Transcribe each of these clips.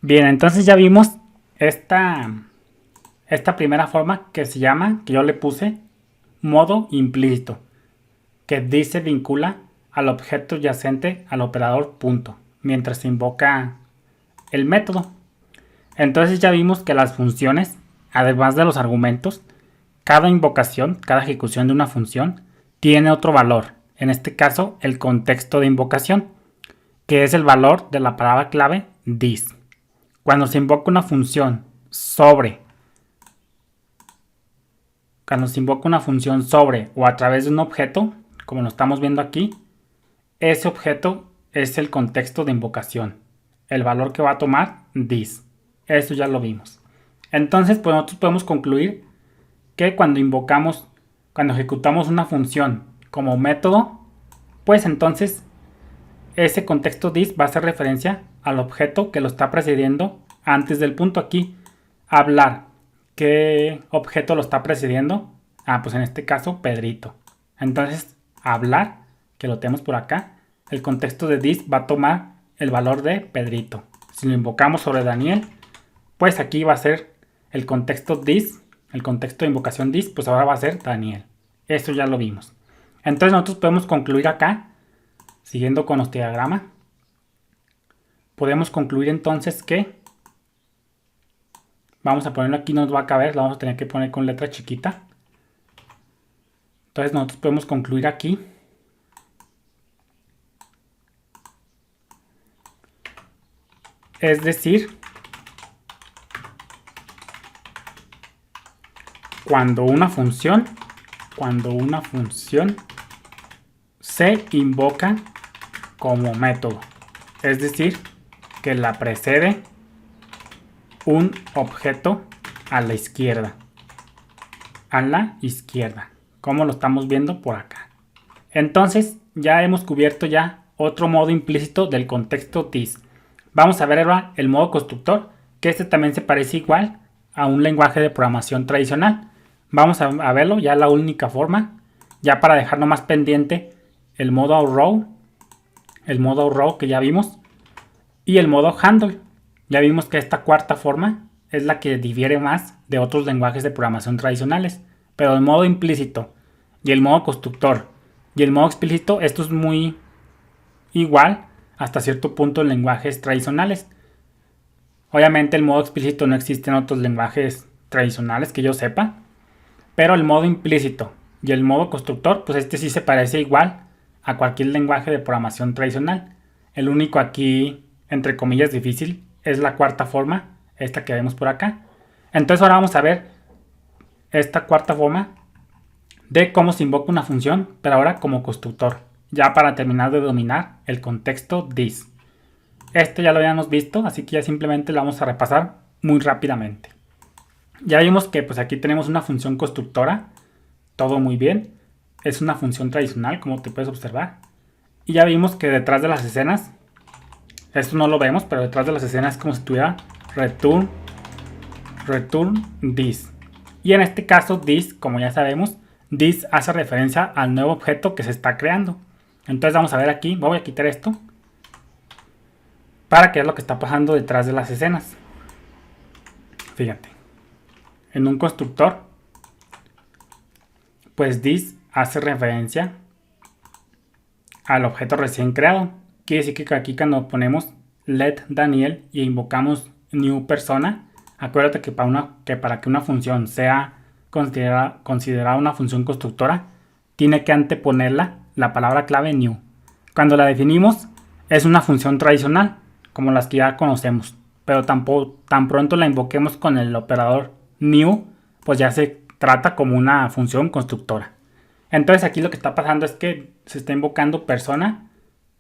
Bien, entonces ya vimos esta primera forma que se llama, que yo le puse, modo implícito, que dice vincula al objeto adyacente al operador punto, mientras se invoca el método. Entonces ya vimos que las funciones, además de los argumentos, cada invocación, cada ejecución de una función, tiene otro valor. En este caso, el contexto de invocación, que es el valor de la palabra clave this. Cuando se invoca una función sobre o a través de un objeto, como lo estamos viendo aquí, ese objeto es el contexto de invocación. El valor que va a tomar this. Eso ya lo vimos. Entonces, pues nosotros podemos concluir que cuando ejecutamos una función como método, pues entonces ese contexto this va a hacer referencia al objeto que lo está precediendo antes del punto. Aquí, hablar. ¿Qué objeto lo está precediendo? Pues en este caso, Pedrito. Entonces, hablar, que lo tenemos por acá, el contexto de this va a tomar el valor de Pedrito. Si lo invocamos sobre Daniel, pues aquí va a ser el contexto this, el contexto de invocación this, pues ahora va a ser Daniel. Eso ya lo vimos. Entonces nosotros podemos concluir acá, siguiendo con nuestro diagrama. Podemos concluir entonces que, vamos a ponerlo aquí, no nos va a caber, lo vamos a tener que poner con letra chiquita. Entonces nosotros podemos concluir aquí es decir, cuando una función se invoca como método, es decir, que la precede un objeto a la izquierda, como lo estamos viendo por acá. Entonces ya hemos cubierto ya otro modo implícito del contexto this. Vamos a ver ahora el modo constructor, que este también se parece igual a un lenguaje de programación tradicional. Vamos a verlo, ya la única forma, ya para dejarlo más pendiente, el modo row que ya vimos, y el modo handle. Ya vimos que esta cuarta forma es la que difiere más de otros lenguajes de programación tradicionales, pero el modo implícito y el modo constructor y el modo explícito, esto es muy igual hasta cierto punto en lenguajes tradicionales. Obviamente el modo explícito no existe en otros lenguajes tradicionales que yo sepa, pero el modo implícito y el modo constructor, pues este sí se parece igual a cualquier lenguaje de programación tradicional. El único aquí, entre comillas, difícil es la cuarta forma, esta que vemos por acá. Entonces ahora vamos a ver esta cuarta forma de cómo se invoca una función, pero ahora como constructor, ya para terminar de dominar el contexto this. Esto ya lo habíamos visto, así que ya simplemente lo vamos a repasar muy rápidamente. Ya vimos que pues aquí tenemos una función constructora, todo muy bien, es una función tradicional como te puedes observar. Y ya vimos que detrás de las escenas, esto no lo vemos, pero detrás de las escenas es como si tuviera return this. Y en este caso this, como ya sabemos, this hace referencia al nuevo objeto que se está creando. Entonces vamos a ver aquí, voy a quitar esto para que veas lo que está pasando detrás de las escenas. Fíjate, en un constructor, pues this hace referencia al objeto recién creado. Quiere decir que aquí cuando ponemos let Daniel y invocamos new persona, acuérdate que para que una función sea considerada una función constructora, tiene que anteponerla la palabra clave new. Cuando la definimos es una función tradicional, como las que ya conocemos, pero tan pronto la invoquemos con el operador new, pues ya se trata como una función constructora. Entonces aquí lo que está pasando es que se está invocando persona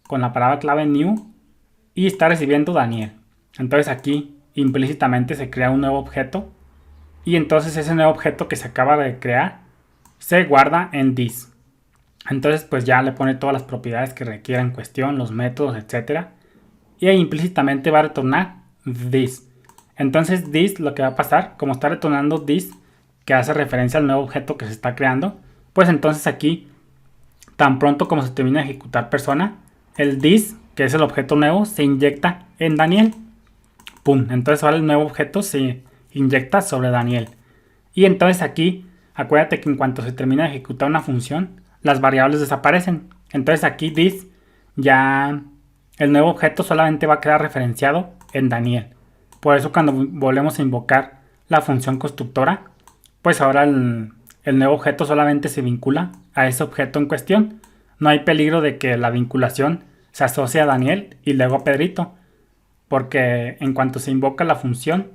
con la palabra clave new y está recibiendo Daniel. Entonces aquí implícitamente se crea un nuevo objeto y entonces ese nuevo objeto que se acaba de crear se guarda en this. Entonces pues ya le pone todas las propiedades que requiera en cuestión, los métodos, etc. Y ahí implícitamente va a retornar this. Entonces this, lo que va a pasar, como está retornando this, que hace referencia al nuevo objeto que se está creando, pues entonces aquí, tan pronto como se termina de ejecutar persona, el this, que es el objeto nuevo, se inyecta en Daniel. ¡pum! Entonces ahora el nuevo objeto se inyecta sobre Daniel. Y entonces aquí, acuérdate que en cuanto se termina de ejecutar una función, las variables desaparecen. Entonces aquí this, ya el nuevo objeto solamente va a quedar referenciado en Daniel. Por eso cuando volvemos a invocar la función constructora, pues ahora el nuevo objeto solamente se vincula a ese objeto en cuestión. No hay peligro de que la vinculación se asocie a Daniel y luego a Pedrito, porque en cuanto se invoca la función,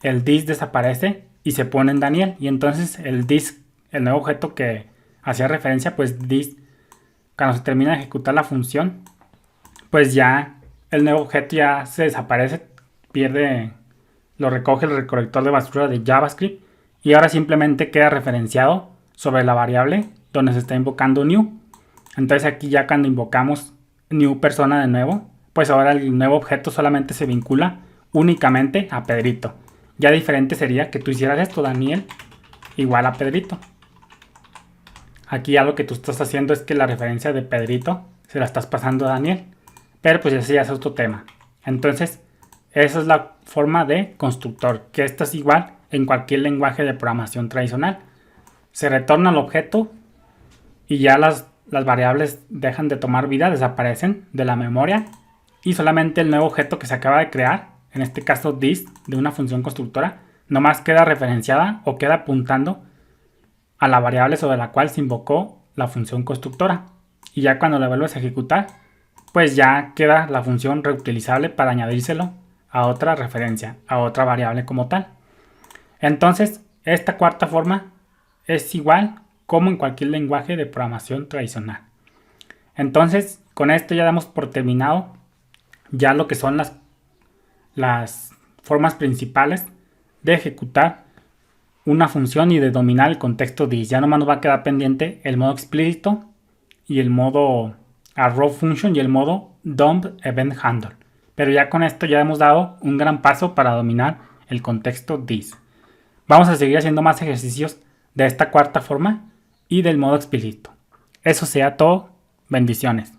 el this desaparece y se pone en Daniel. Y entonces el this, el nuevo objeto que hacía referencia, pues this, cuando se termina de ejecutar la función, pues ya el nuevo objeto ya se desaparece, pierde, lo recoge el recolector de basura de JavaScript y ahora simplemente queda referenciado sobre la variable donde se está invocando new. Entonces aquí ya cuando invocamos new persona de nuevo, pues ahora el nuevo objeto solamente se vincula únicamente a Pedrito. Ya diferente sería que tú hicieras esto, Daniel igual a Pedrito. Aquí ya lo que tú estás haciendo es que la referencia de Pedrito se la estás pasando a Daniel. Pero pues ese ya es otro tema. Entonces, esa es la forma de constructor, que esta es igual en cualquier lenguaje de programación tradicional. Se retorna el objeto y ya las variables dejan de tomar vida, desaparecen de la memoria y solamente el nuevo objeto que se acaba de crear, en este caso this, de una función constructora, nomás queda referenciada o queda apuntando a la variable sobre la cual se invocó la función constructora. Y ya cuando la vuelves a ejecutar, pues ya queda la función reutilizable para añadírselo a otra referencia, a otra variable como tal. Entonces, esta cuarta forma es igual como en cualquier lenguaje de programación tradicional. Entonces, con esto ya damos por terminado ya lo que son las formas principales de ejecutar una función y de dominar el contexto this. Ya nomás nos va a quedar pendiente el modo explícito y el modo arrow function y el modo dump event handle. Pero ya con esto ya hemos dado un gran paso para dominar el contexto this. Vamos a seguir haciendo más ejercicios de esta cuarta forma y del modo explícito. Eso sea todo. Bendiciones.